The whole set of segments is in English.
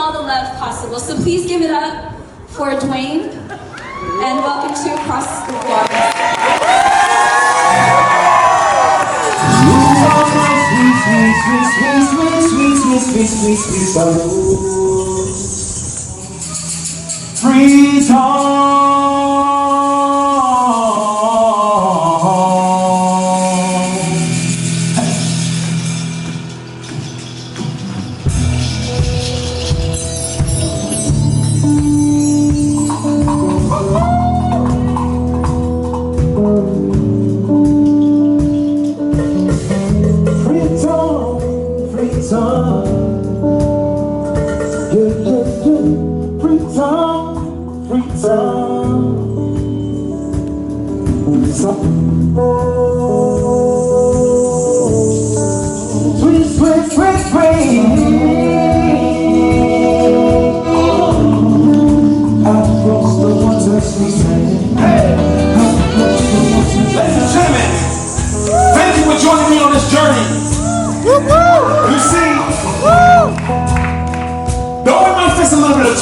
all the love possible. So please give it up for Dwayne, and welcome to Across the Waters.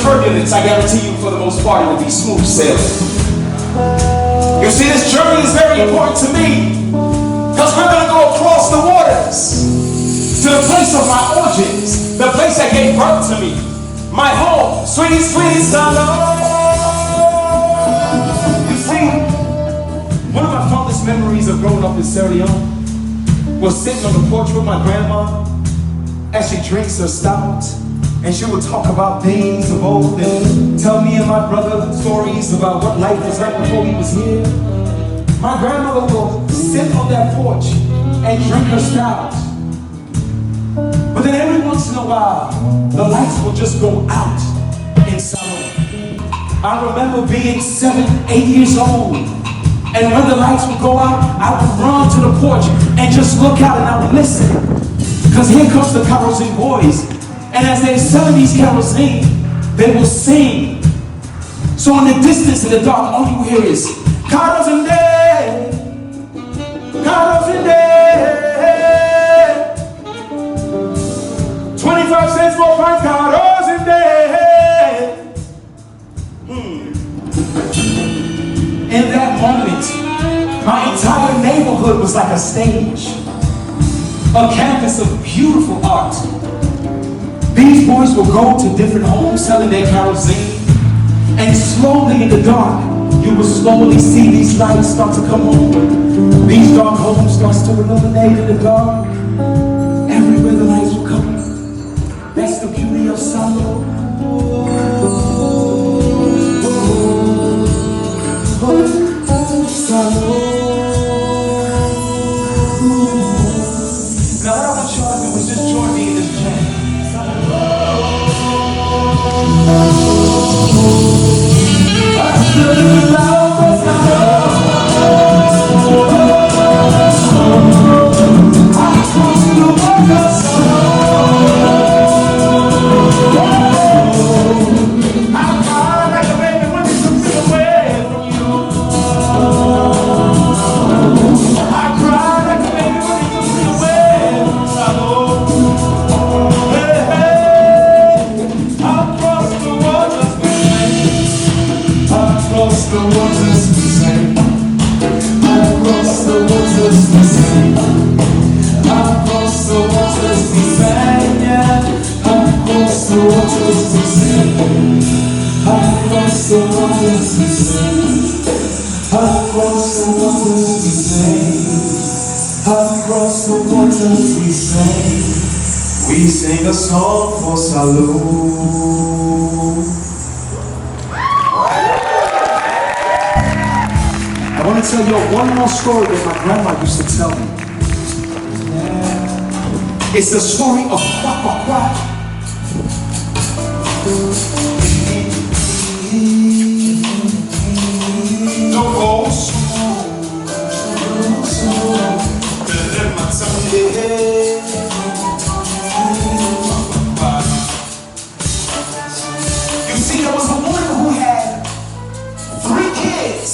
Turbulence, I guarantee you, for the most part, it will be smooth sailing. You see, this journey is very important to me because we're going to go across the waters to the place of my origins, the place that gave birth to me, my home, sweet, sweet Salome. You see, one of my fondest memories of growing up in Sierra Leone was sitting on the porch with my grandma as she drinks her stout. And she would talk about things of old and tell me and my brother stories about what life was like before he was here. My grandmother will sit on that porch and drink her stout. But then every once in a while, the lights will just go out in summer. I remember being 7, 8 years old. And when the lights would go out, I would run to the porch and just look out and I would listen. Because here comes the Kerosene Boys. And as they're selling these kerosene, they will sing. So in the distance, in the dark, all you hear is Kerosene Day, Kerosene Day, 25 cents for one Kerosene Day. In that moment, my entire neighborhood was like a stage, a canvas of beautiful art. These boys will go to different homes selling their kerosene, and slowly in the dark, you will slowly see these lights start to come on. These dark homes start to illuminate in the dark. Everywhere the lights will come. That's the beauty of Salome. Now what I want y'all to do is just join me in this chant. Across the waters we sing a song for Salome. I want to tell you one more story that my grandma used to tell me. It's the story of Quack Quack Quack. You see, there was a woman who had 3 kids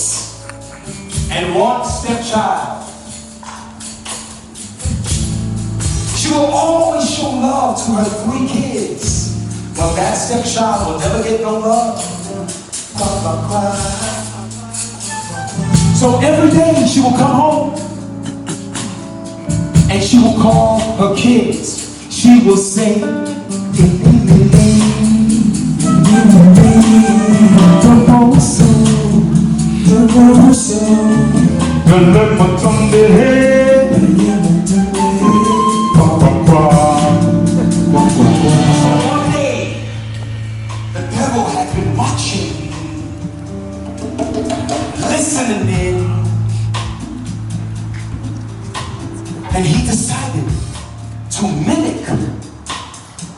and 1 stepchild. She will always show love to her 3 kids. Well, that's stepchild will never get no love. So every day she will come home and she will call her kids. She will sing, one day, the devil had been watching, listening in, and he decided to mimic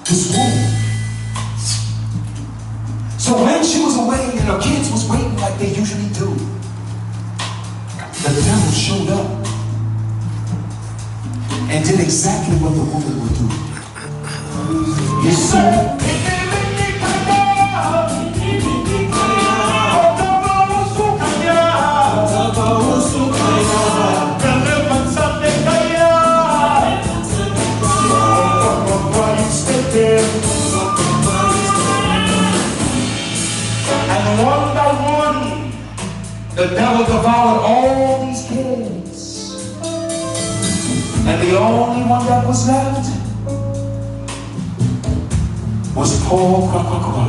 this woman. So when she was away and her kids was waiting like they usually do, the devil showed up and did exactly what the woman would do. He said, and one by one, the devil devoured all these kids. And the only one that was left was Paul Kwakwa.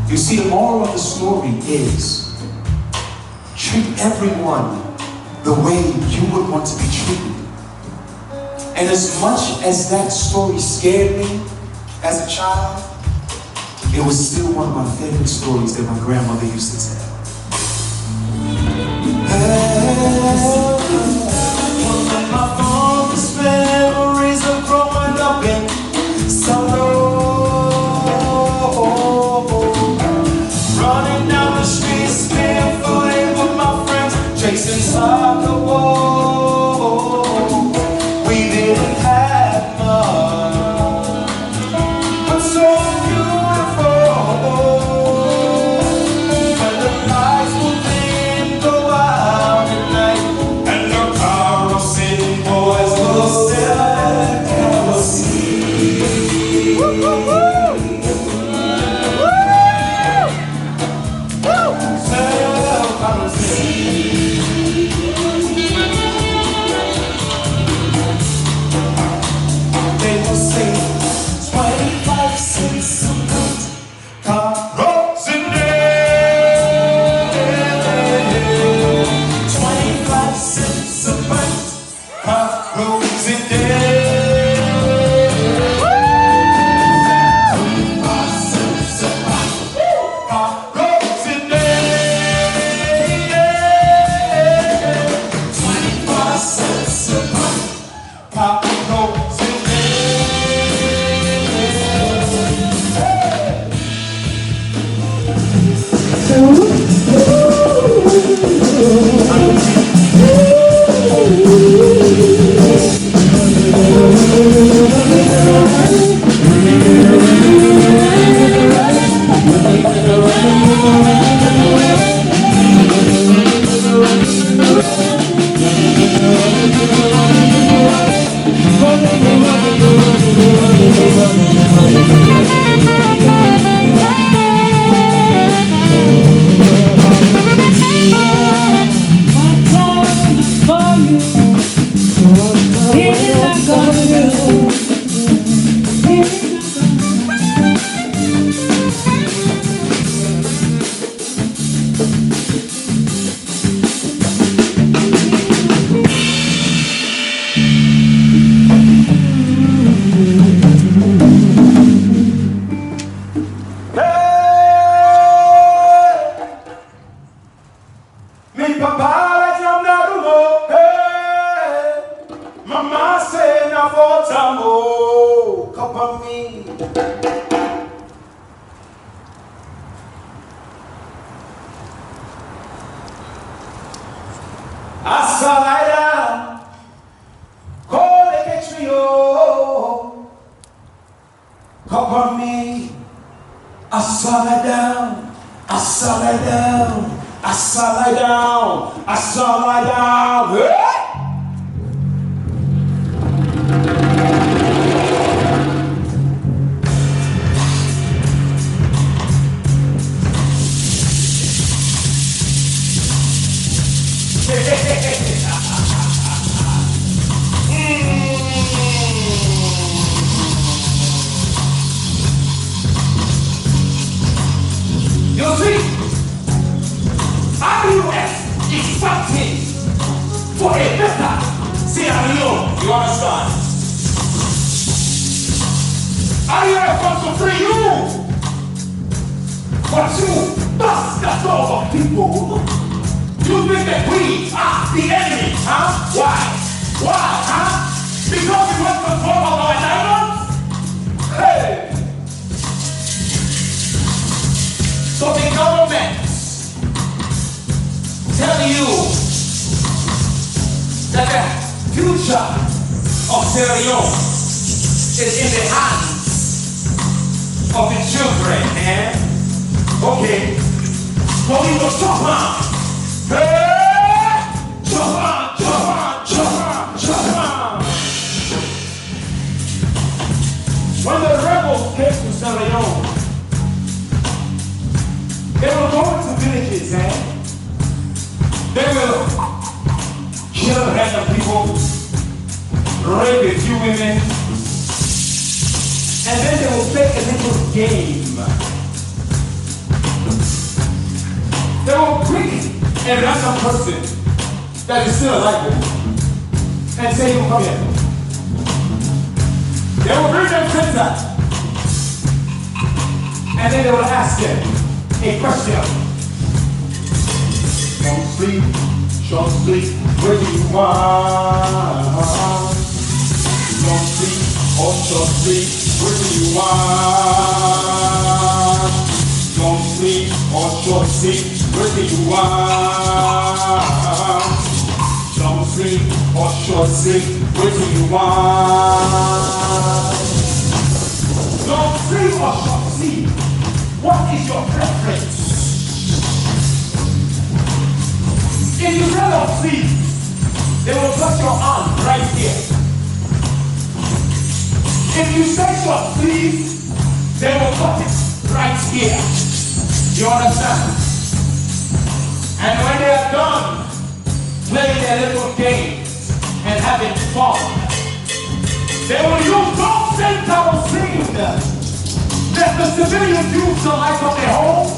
You see, the moral of the story is treat everyone the way you would want to be treated. And as much as that story scared me as a child, it was still one of my favorite stories that my grandmother used to tell. One of my fondest memories of growing up in sorrow, running down the streets barefooted with my friends, chasing soccer balls. We didn't have much, but so beautiful. When the lights will then go out at night, and the carousel boys will sell they will say 25 cents a month. Carousel, 25 cents a month. Carousel, 25 cents a month. Carousel, 25 cents a month. Carousel. Mi papà la giornata mamma se na votamo kapami. Asalaida, kole ke trio, kapami. Asalaida, asalaida. I saw lie down. I saw lie down. Hey! But you dust the souls of people. You think that we are the enemy, huh? Why? Why, huh? Because we want control of our diamonds? Hey! So the government tell you that the future of Sierra Leone is in the hands of the children, eh? Okay. But we will chop on. Hey! Chop on, chop on, chop on, chop on. When the rebels came to Sierra Leone, they will go into villages, eh? They will kill random people, rape a few women, and then they will play a little game. They will pick a random person that is still alive and say, you come here. They will bring them center, and then they will ask them a question. Don't sleep, short sleep, where do you want? Don't sleep, or short sleep, where do you want? Don't sleep, or short sleep, where do you want? Don't sleep, or short sleep, where do you want? Don't sleep or short sleep, what is your preference? If you tell them sleep, they will touch your arm right here. If you say short sleep, they will cut it right here. You understand? And when they are done playing their little games and having fun, they will use those same kerosene that the civilians use to light up their homes,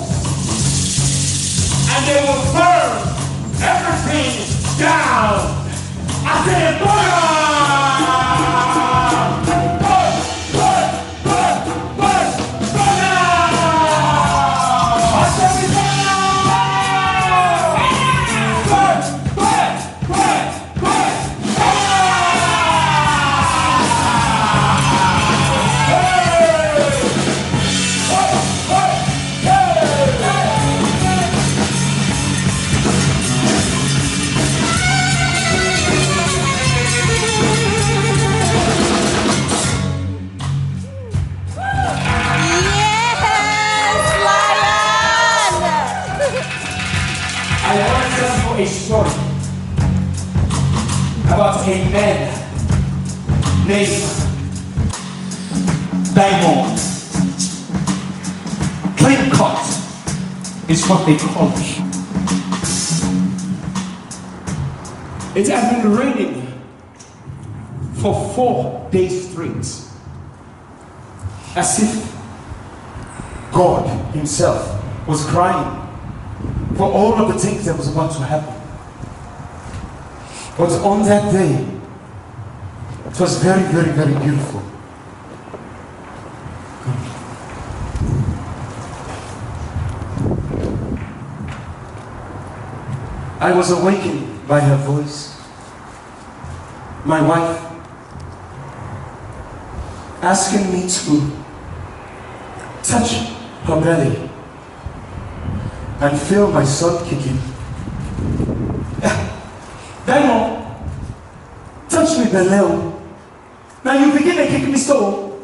and they will burn everything down. I said burn! Burn! Burn! Burn! Burn! Burn down! I said burn! Burn! Burn! Burn! I want to tell you a story about a man named Diamond. Clean cut is what they call it. It has been raining for 4 days straight, as if God himself was crying for all of the things that was about to happen. But on that day, it was very, very, very beautiful. I was awakened by her voice. My wife asking me to touch her belly and feel my son kicking. Diamond, touch me below. Now you begin to kick me so.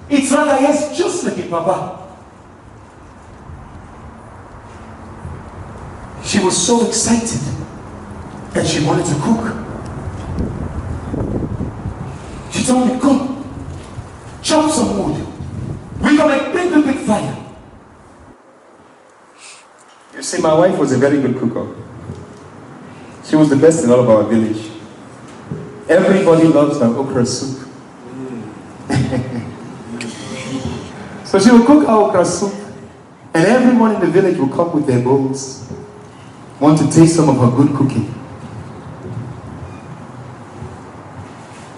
It's rather yes, just like it, Papa. She was so excited and she wanted to cook. She told me, come, chop some wood. We're gonna make a big fire. You see, my wife was a very good cooker. She was the best in all of our village. Everybody loves her okra soup. So she would cook our okra soup, and everyone in the village would come with their bowls, want to taste some of her good cooking.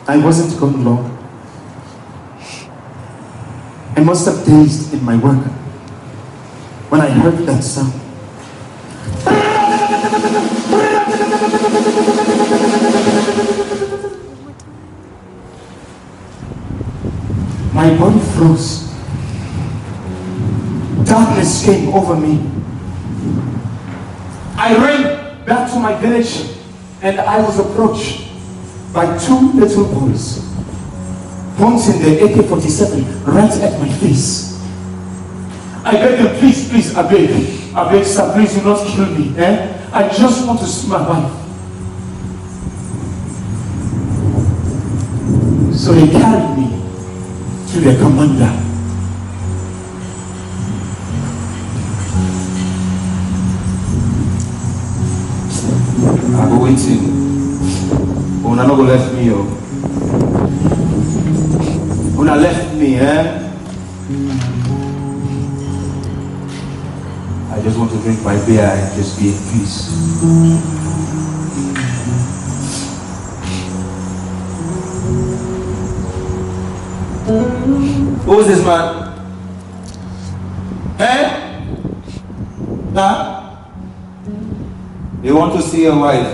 I wasn't gone long. I must have dazed in my work. when I heard that sound. My body froze. Darkness came over me. I ran back to my village and I was approached by two little boys pointing their AK-47 right at my face. I begged them, please, please, I beg, sir, please do not kill me. I just want to see my wife. So they carried me to their commander. I go waiting. Una no go left me, yo. Una left me, I just want to drink my beer and just be in peace. Who is this man? Huh? You want to see your wife,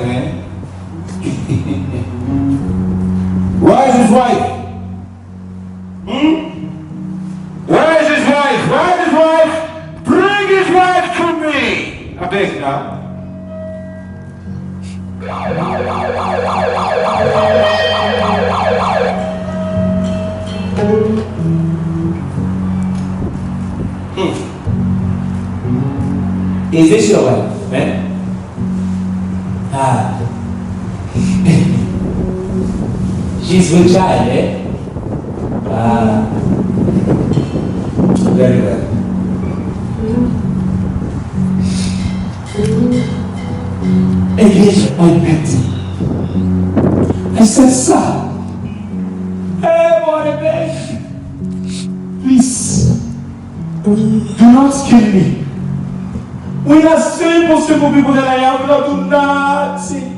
Where is his wife? Where is his wife? Where is his wife? Bring his wife to me! I beg now. Is this your wife, man? She's with child, very well. And yes, I met him. I said, sir, hey, what a beg. Please, do not kill me. We are simple people that I am, but do nothing.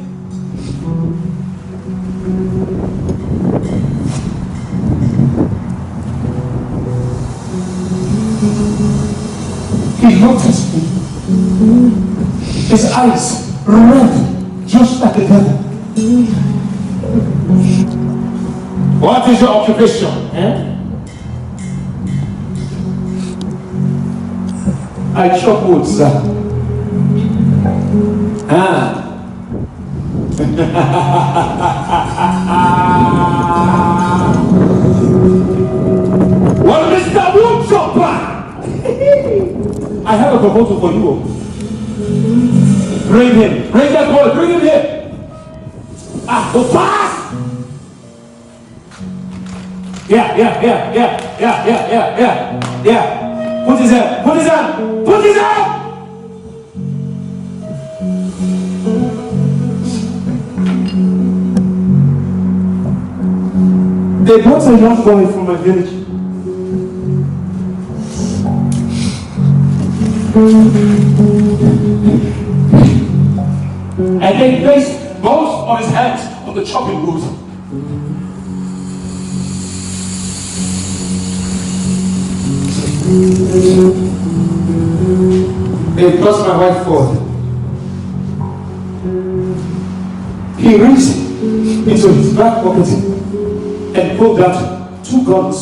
He looked at me. His eyes red, just like the devil. What is your occupation? I chop wood, sir. Well, Mr. Woodchopper, I have a proposal for you. Bring him. Bring that boy. Bring him here. Go fast. Yeah. Put his hand. Put his hand. Put his hand. They brought a young boy from my village. And they placed both of his hands on the chopping board. They thrust my wife forward. He reached into his back pocket and pulled out 2 guns.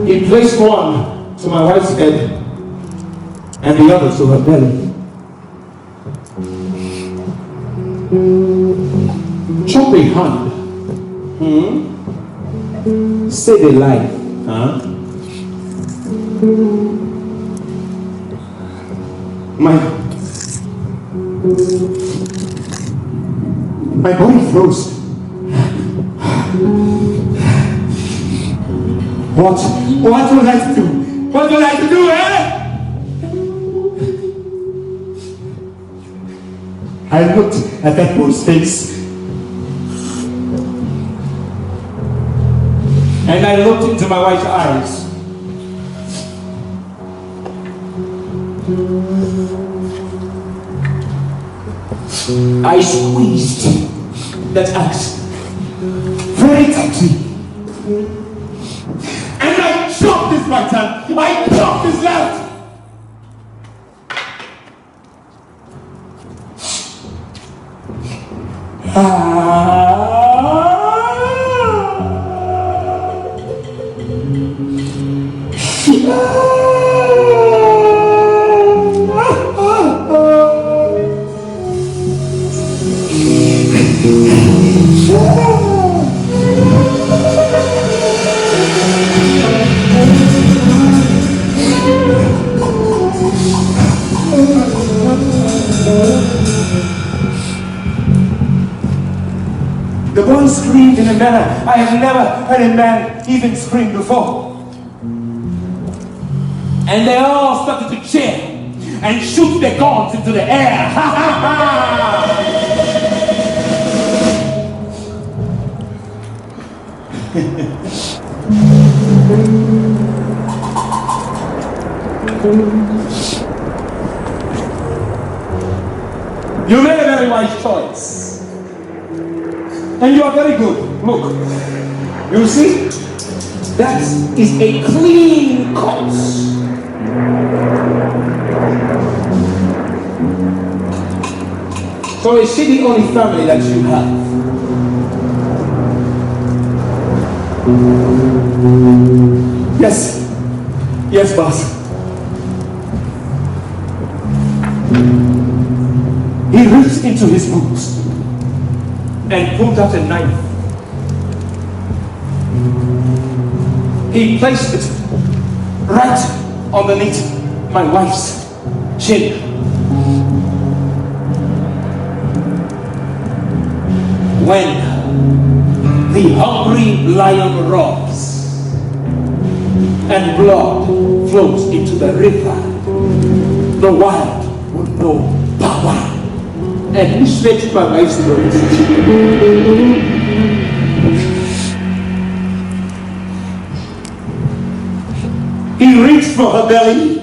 He placed one to my wife's head and the other to her belly. Chop a hand. Save a life. My body froze. What would I do? What would I do, I looked at that boy's face. And I looked into my wife's eyes. I squeezed that axe very tightly. And I chopped his right hand I plucked his left. The boy screamed in a manner I have never heard a man even scream before. And they all started to cheer and shoot their guns into the air. Ha ha ha! You made a very wise choice. And you are very good. Look, you see? That is a clean cut. So is she the only family that you have? Yes. Yes, boss. He reached into his boots and pulled out a knife. He placed it right underneath my wife's chin. When the hungry lion roars and blood flows into the river, the wild will know power. And he stretched my wife's throat. He reached for her belly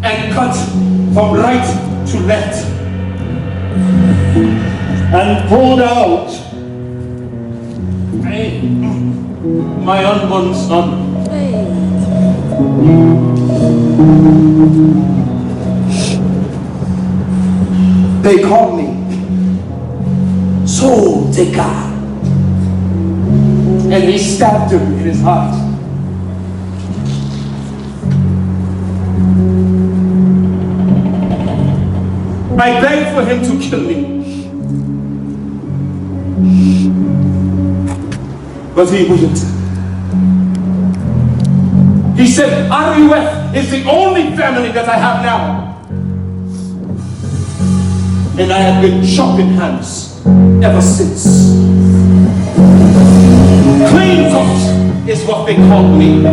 and cut from right to left and pulled out my unborn son. They called me Soul Taker. And he stabbed him in his heart. I begged for him to kill me. But he wouldn't. He said, RUF is the only family that I have now. And I have been chopping hands ever since. Clean cut is what they call me.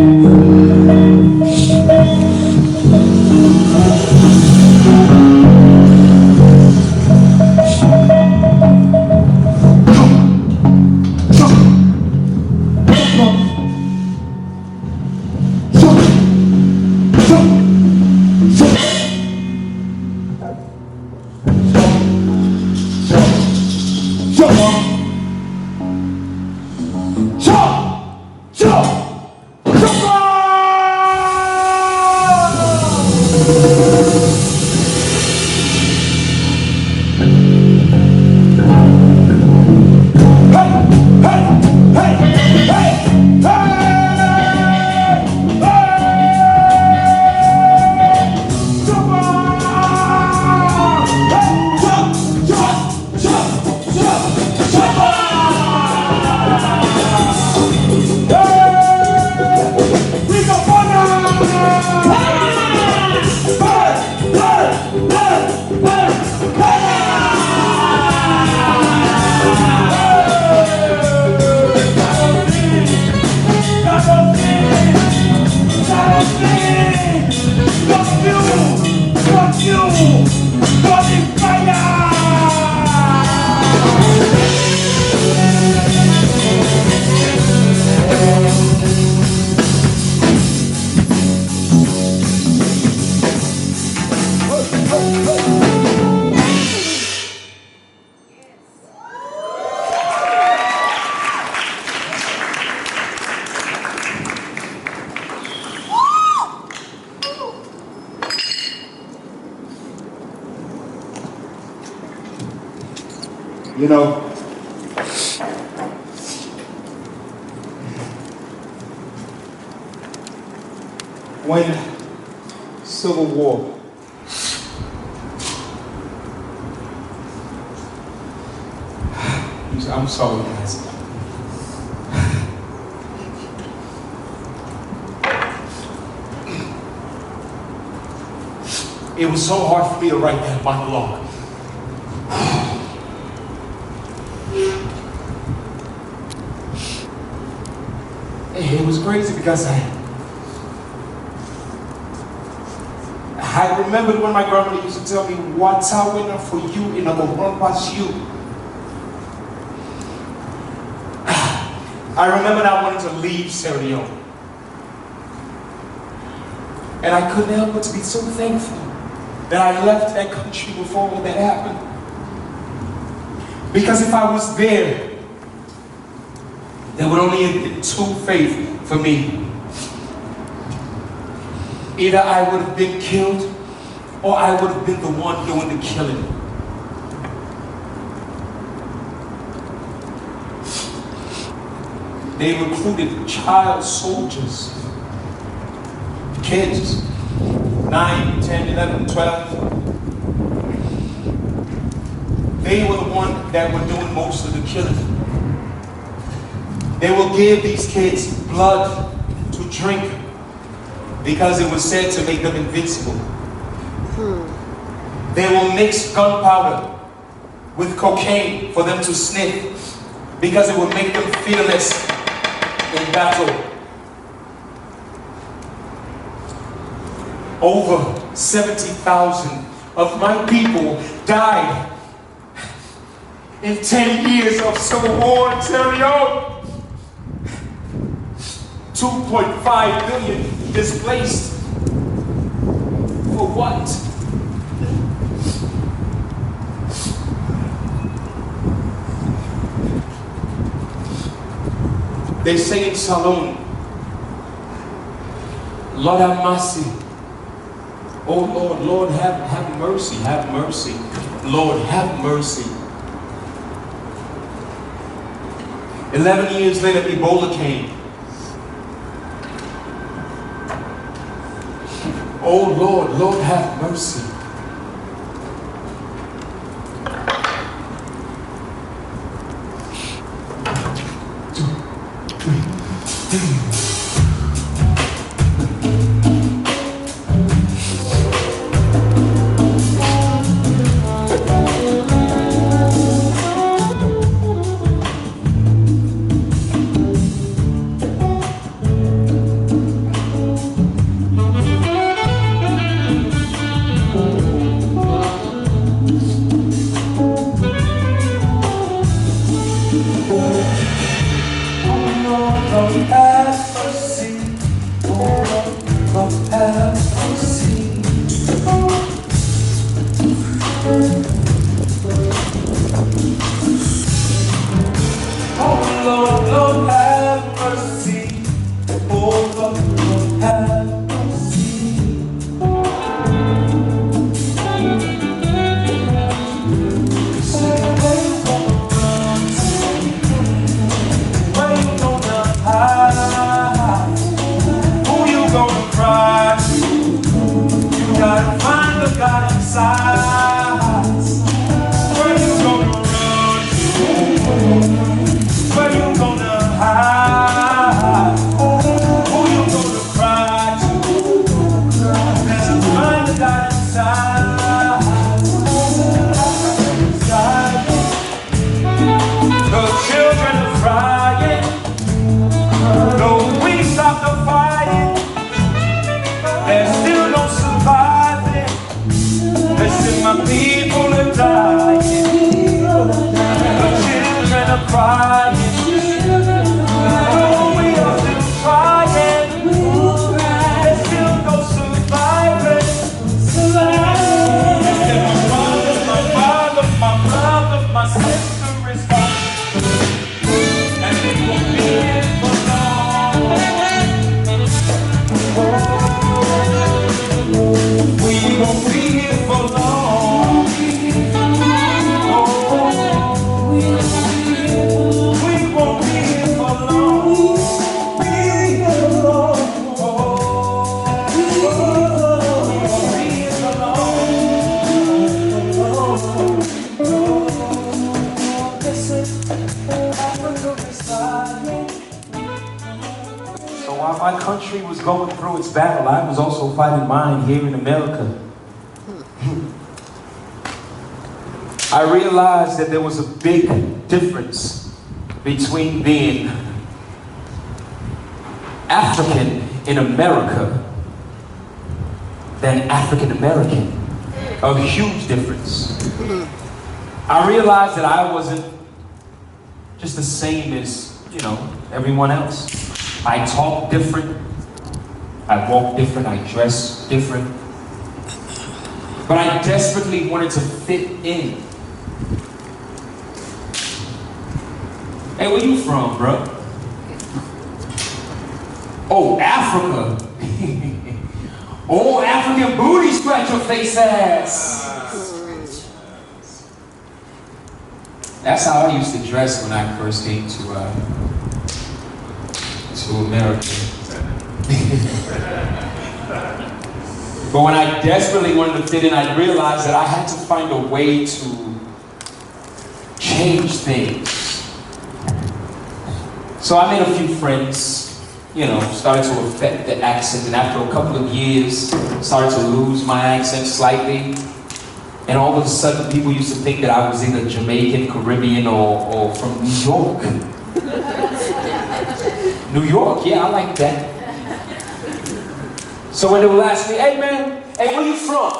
You know, when Civil War, I'm sorry guys. It was so hard for me to write that monologue. It was crazy because I remembered when my grandmother used to tell me, "What's our winner for you in our run past you." I remember not wanting to leave Sierra Leone. And I couldn't help but to be so thankful that I left that country before all that happened. Because if I was there, there would only have been two fates for me. Either I would have been killed, or I would have been the one doing the killing. They recruited child soldiers, kids, 9, 10, 11, 12. They were the ones that were doing most of the killing. They will give these kids blood to drink because it was said to make them invincible. They will mix gunpowder with cocaine for them to sniff because it will make them fearless in battle. Over 70,000 of my people died in 10 years of civil war in Sierra Leone. 2.5 million displaced. For what? They say in Salon, Lord have mercy. Oh Lord, Lord have mercy, have mercy. Lord have mercy. 11 years later, Ebola came. Oh Lord, Lord have mercy. while my country was going through its battle, I was also fighting mine here in America. I realized that there was a big difference between being African in America than African American. A huge difference. I realized that I wasn't just the same as, everyone else. I talk different, I walk different, I dress different. But I desperately wanted to fit in. Hey, where you from, bro? Oh, Africa. Oh, African booty scratch your face ass. That's how I used to dress when I first came to America. But when I desperately wanted to fit in, I realized that I had to find a way to change things. So I made a few friends, started to affect the accent, and after a couple of years, started to lose my accent slightly. And all of a sudden, people used to think that I was either Jamaican, Caribbean, or from New York. New York, yeah, I like that. So when they would ask me, hey man, hey, where you from?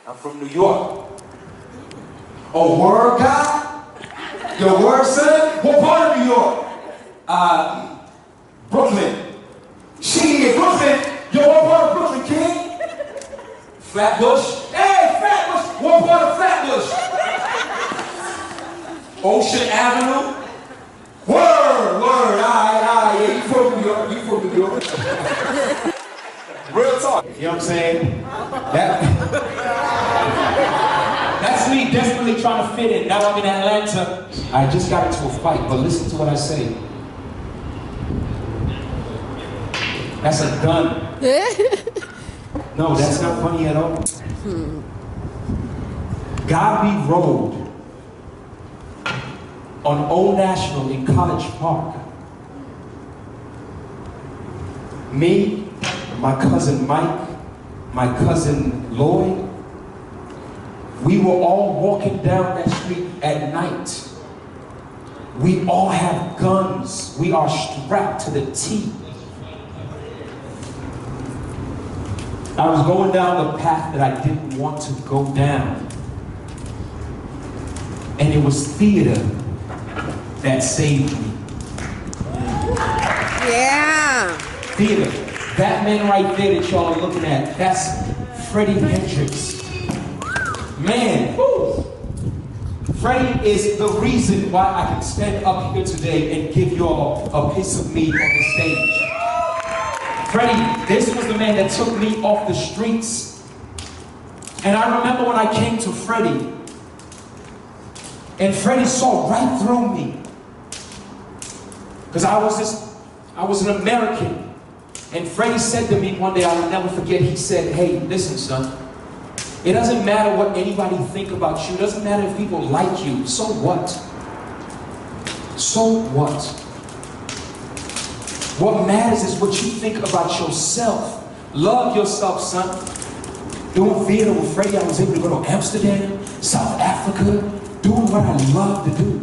I'm from New York. Oh, word, guy? Your word, son? What part of New York? Brooklyn. Shit, Brooklyn. Yo, what part of Brooklyn, King? Flatbush. Hey, Flatbush. What part of Flatbush? Ocean Avenue. Word. Yeah, you from New York. Real talk. You know what I'm saying? That's me desperately trying to fit in. Now I'm in Atlanta. I just got into a fight, but listen to what I say. That's a gun. No, that's not funny at all. Garvey Road on Old National in College Park. Me, my cousin Mike, my cousin Lloyd, we were all walking down that street at night. We all have guns. We are strapped to the teeth. I was going down the path that I didn't want to go down. And it was theater that saved me. Yeah. Theater. That man right there that y'all are looking at, that's Freddie Hendrix. Man, woo. Freddie is the reason why I can stand up here today and give y'all a piece of me on the stage. Freddie, this was the man that took me off the streets. And I remember when I came to Freddie, and Freddie saw right through me. Because I was an American. And Freddie said to me one day, I will never forget, he said, hey, listen, son, it doesn't matter what anybody think about you. It doesn't matter if people like you. So what? So what? What matters is what you think about yourself. Love yourself, son. Doing theater with Freddie, I was able to go to Amsterdam, South Africa, doing what I love to do.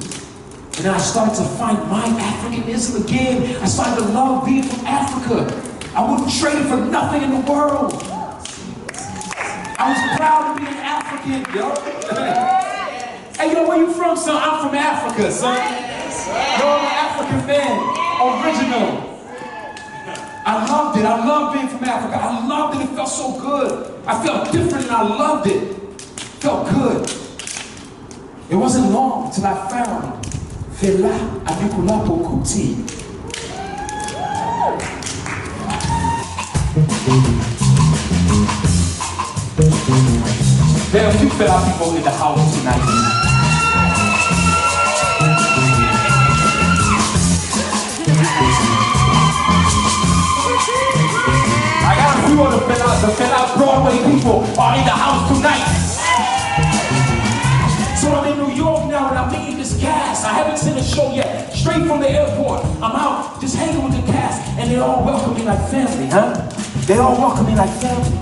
And then I started to find my Africanism again. I started to love being from Africa. I wouldn't trade it for nothing in the world. I was proud to be an African, yo. Hey, where you from, son? I'm from Africa, son. Yo, I'm an African man, original. I loved it. I loved being from Africa. I loved it. It felt so good. I felt different and I loved it. It felt good. It wasn't long until I found Fela Anikulapo Kuti. There are a few Fela people in the house tonight. I got a few of the Fela Broadway people are in the house tonight. So I'm in New York now and I'm meeting this cast. I haven't seen a show yet. straight from the airport. I'm out just hanging with the cast, and they all welcome me like family, huh? They all welcome me like family.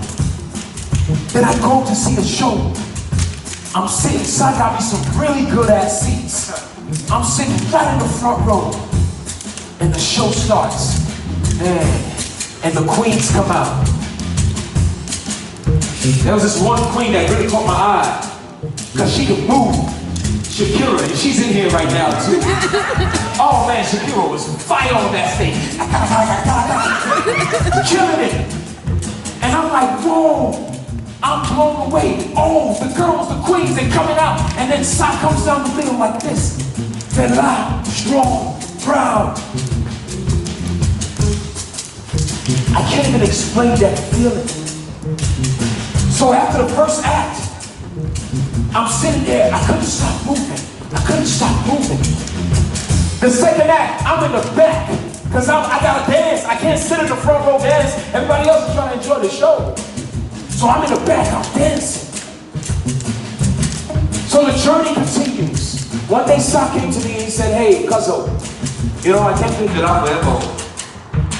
Then I go to see the show. I'm sitting, son, got me some really good ass seats. I'm sitting right in the front row, and the show starts. And the queens come out. There was this one queen that really caught my eye, because she could move. Shakira, and she's in here right now too. Oh man, Shakira was fire on that stage. Killing it. And I'm like, whoa, I'm blown away. Oh, the girls, the queens, they're coming out. And then Sa comes down the middle like this. They're loud, strong, proud. I can't even explain that feeling. So after the first act, I'm sitting there, I couldn't stop moving. I couldn't stop moving. The second act, I'm in the back, because I gotta dance. I can't sit in the front row dance. Everybody else is trying to enjoy the show. So I'm in the back, I'm dancing. So the journey continues. One day Sa came to me and he said, hey, Cuzzo, you know, I can't think that I'm forever.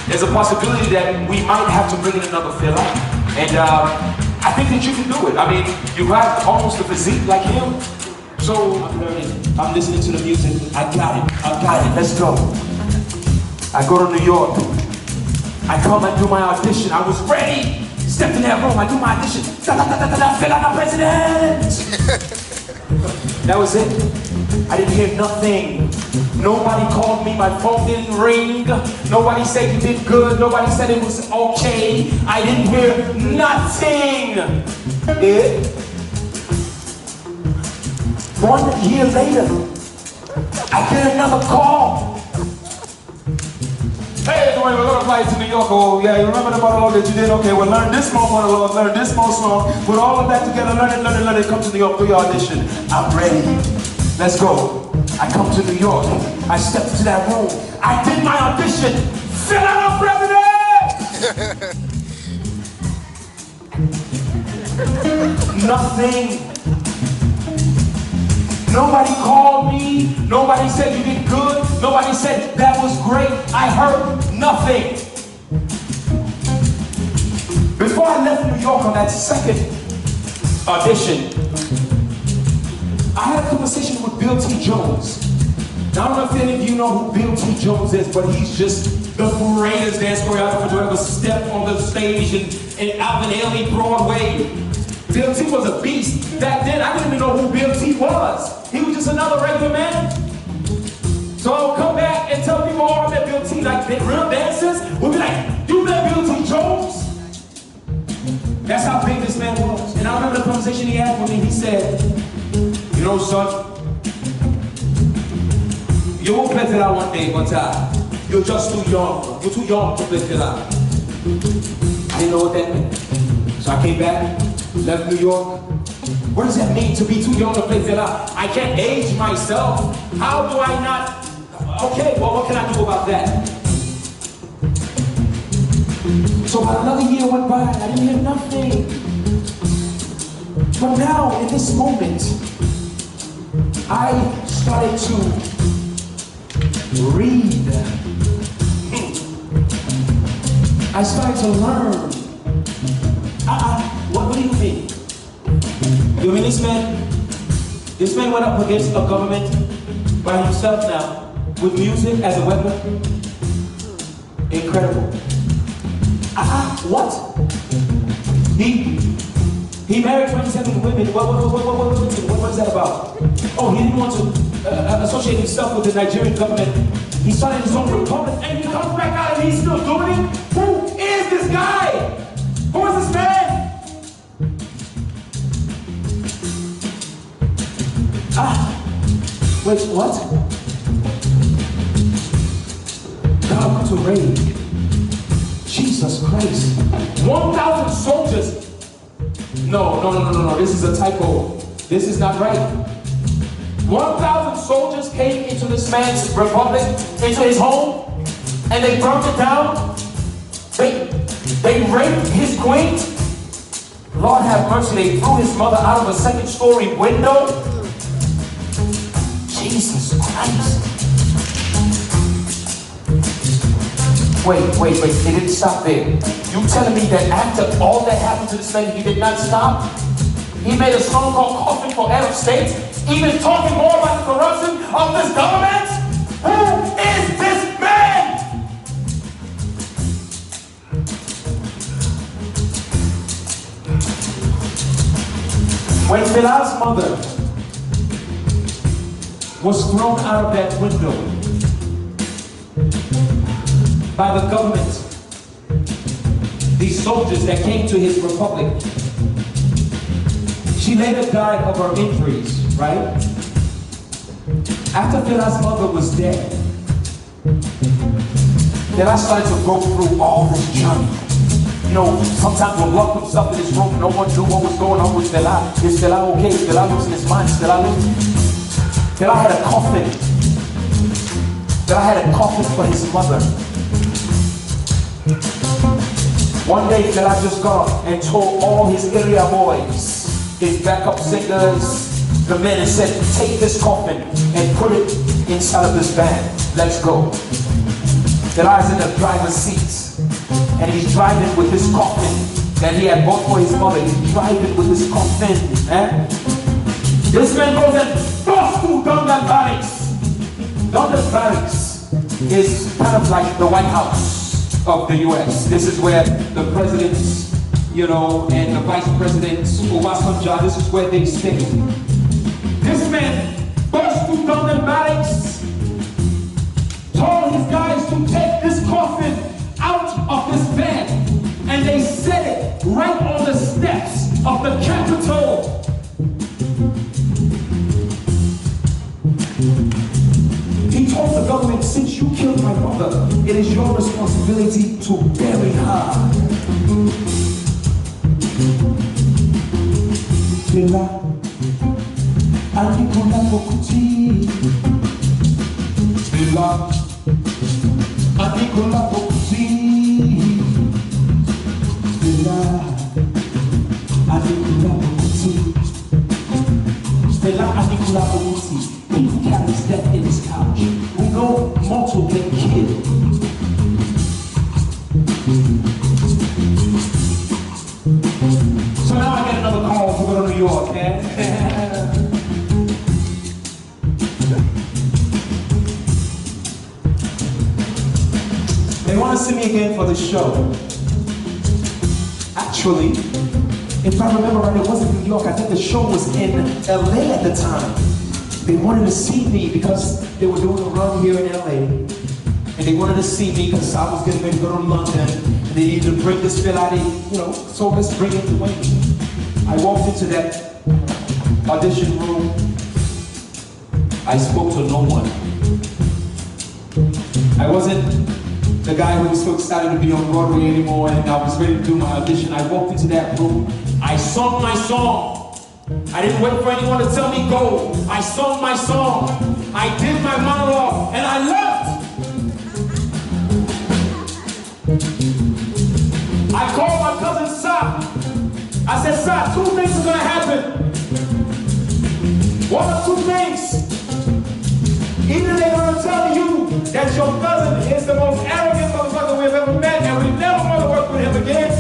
There's a possibility that we might have to bring in another fella. And I think that you can do it. I mean, you have almost a physique like him. So I'm learning, I'm listening to the music. I got it, let's go. I go to New York. I come and do my audition. I was ready. Stepped in that room, I do my audition. Fela president! That was it. I didn't hear nothing. Nobody called me, my phone didn't ring. Nobody said you did good, nobody said it was okay. I didn't hear nothing. 1 year later, I get another call. Hey, Dwayne, we're gonna fly to New York. Oh, yeah, you remember the monologue that you did? Okay, well, learn this more monologue, learn this more song. Put all of that together, learn it, come to New York, do your audition. I'm ready. Let's go. I come to New York. I step into that room. I did my audition. Fela president! Nothing. Nobody called me. Nobody said you did good. Nobody said that was great. I heard nothing. Before I left New York on that second audition, I had a conversation with Bill T. Jones. Now, I don't know if any of you know who Bill T. Jones is, but he's just the greatest dance choreographer to ever step on the stage in Alvin Ailey Broadway. Bill T was a beast. Back then, I didn't even know who Bill T was. He was just another regular man. So I'll come back and tell people, oh, I met Bill T. Like, real dancers will be like, you met Bill T. Jones? That's how big this man was. And I remember the conversation he had with me. He said, you know, son, you will play Fela one day, but you're just too young. You're too young to play Fela. I didn't know what that meant. So I came back, left New York. What does that mean to be too young to play Fela? I can't age myself. How do I not? Okay, well, what can I do about that? So about another year went by, I didn't hear nothing. But now, in this moment, I started to read. I started to learn. What do you mean? You mean this man? This man went up against a government by himself now, with music as a weapon? Incredible. What? He married 27 women. What was that about? Oh, he didn't want to associate himself with the Nigerian government. He started his own republic, and he comes back out and he's still doing it? Who is this guy? Who is this man? Wait, what? God to raid. Jesus Christ. 1,000 soldiers. No, this is a typo. This is not right. 1,000 soldiers came into this man's republic, into his home, and they burned it down. They raped his queen. Lord have mercy, they threw his mother out of a second-story window. Jesus Christ. Wait, it didn't stop there. You telling me that after all that happened to this man, he did not stop? He made a song called Coffin for Arab States, even talking more about the corruption of this government? Who is this man? When Fela's mother was thrown out of that window by the government, these soldiers that came to his republic, she later died of her injuries, right? After Fela's mother was dead, then I started to go through all this journey. You know, sometimes we'll lock himself in this room, no one knew what was going on with Fela. Is Fela okay? Is Fela losing his mind? Is Fela losing? Fela had a coffin. Fela had a coffin for his mother. One day, Fela just got up and told all his area boys, his backup singers, the men, and said, take this coffin and put it inside of this van. Let's go. Fela is in the driver's seat. And he's driving with this coffin that he had bought for his mother. He's driving with this coffin, eh? This man goes and busts through Dundas Barracks. Dundas Barracks is kind of like the White House of the US. This is where the presidents, you know, and the vice presidents, Obasanjo, this is where they stay. This man busts through Dundas Barracks, told his guys to take this coffin out of this van, and they set it right on the steps of the Capitol. He told the government, since you killed my mother, it is your responsibility to bury her. Fela, Anikula Bokuti. Fela, Anikula Bokuti. Fela, Anikula Bokuti. Fela, Anikula Bokuti. He carries death in his couch. We know mortal get killed. So now I get another call to go to New York, They want to see me again for the show. Actually, if I remember right, it wasn't New York. I think the show was in LA at the time. They wanted to see me because they were doing a run here in LA. And they wanted to see me because I was getting ready to go to London. And they needed to bring this Fela, you know, so let's bring it to Wayne. I walked into that audition room. I spoke to no one. I wasn't the guy who was so excited to be on Broadway anymore, and I was ready to do my audition. I walked into that room. I sung my song. I didn't wait for anyone to tell me go. I sung my song. I did my monologue, and I left. I called my cousin Sa. I said, Sa, two things are gonna happen. One of two things. Either they're gonna tell you that your cousin is the most arrogant motherfucker we've ever met, and we never want to work with him again,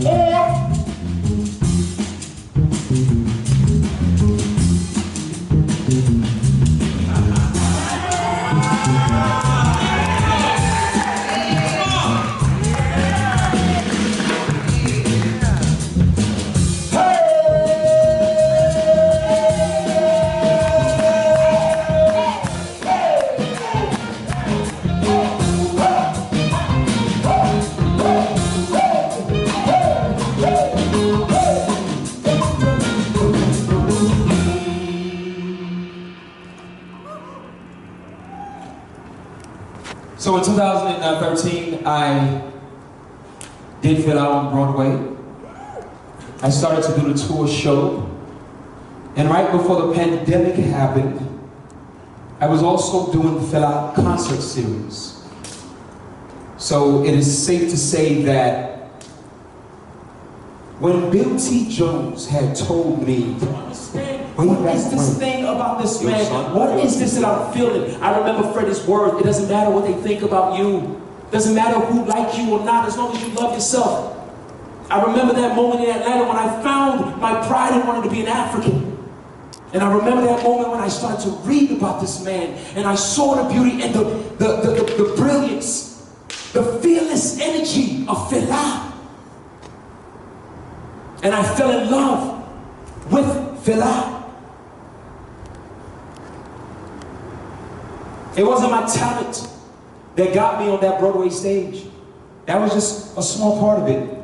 or so in 2013, I did Fela on Broadway. I started to do the tour show. And right before the pandemic happened, I was also doing Fela concert series. So it is safe to say that when Bill T. Jones had told me, what is this thing about this man? What is this that I'm feeling? I remember Freddie's words, it doesn't matter what they think about you. Doesn't matter who like you or not, as long as you love yourself. I remember that moment in Atlanta when I found my pride and wanted to be an African. And I remember that moment when I started to read about this man and I saw the beauty and the brilliance, the fearless energy of Fela. And I fell in love with Fela. It wasn't my talent that got me on that Broadway stage. That was just a small part of it.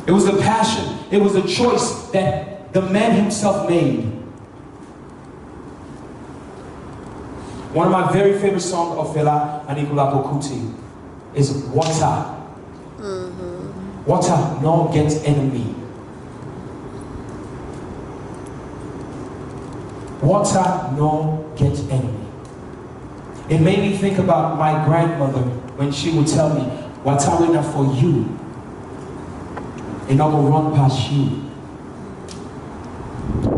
It was the passion, it was the choice that the man himself made. One of my very favorite songs of Fela Anikulapo Kuti is Water. Water no get enemy. Water no get enemy. It made me think about my grandmother when she would tell me, water winner for you. And I will run past you.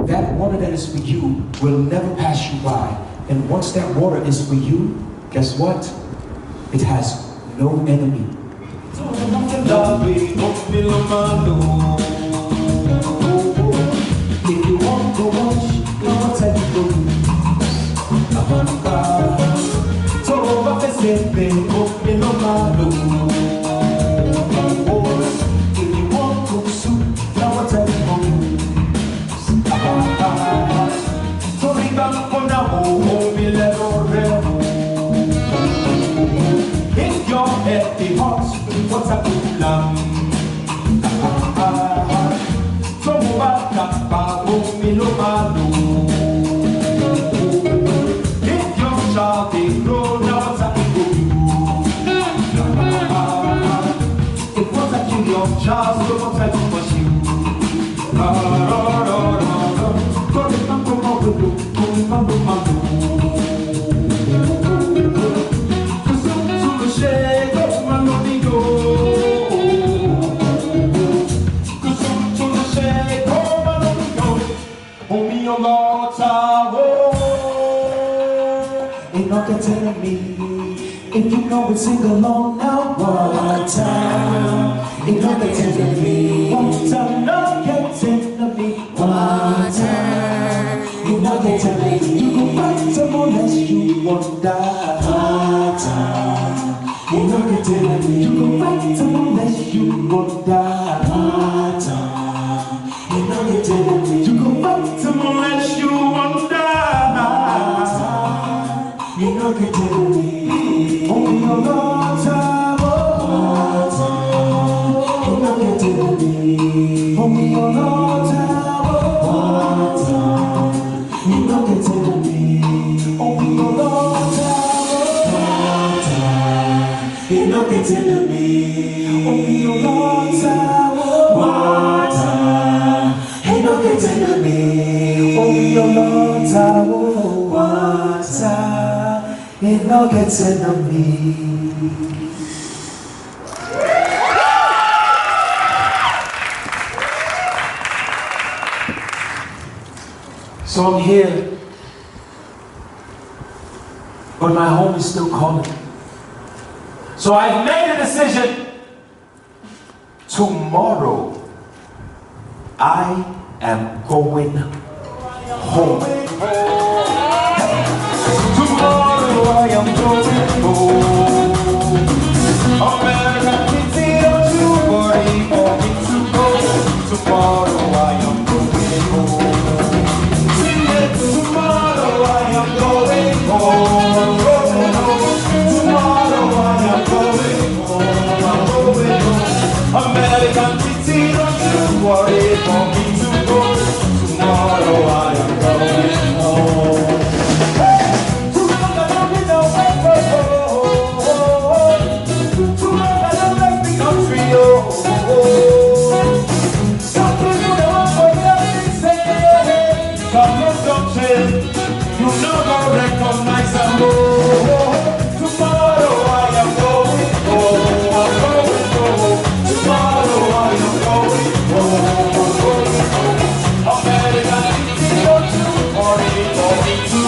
That water that is for you will never pass you by. And once that water is for you, guess what? It has no enemy. If you want to watch, you want to go. If your head be hot, what's a good lamb? If your child be grown, now what's a good if what's a kill your child, so what's a good for you? Ain't no telling me if you know it, sing along now. Water, ain't no telling me. Water, no telling me. Water, ain't no telling me. You go back to unless you wonder. Water, ain't no telling me. You go back to unless you wonder. Water, ain't no telling me. You go back to unless you wonder. You know you tell me, only your water, water. You know you tell me, only your water, water. You know you tell me, only your water, water. You know you tell me, only your water, water. You know you tell me, only your water, water. It no gets enemy. So I'm here, but my home is still calling. So I've made a decision. Tomorrow, I am going home. I am going home. American city, don't you worry for me to go. Tomorrow I am going home. Sing it, tomorrow I am going home. Tomorrow I am going home. I'm going home. American city, don't you worry for me to go. Tomorrow I am going home. You never recognize a tomorrow I am going home. I'm going home. Tomorrow I am going home. I'm going home. American, don't you worry for me.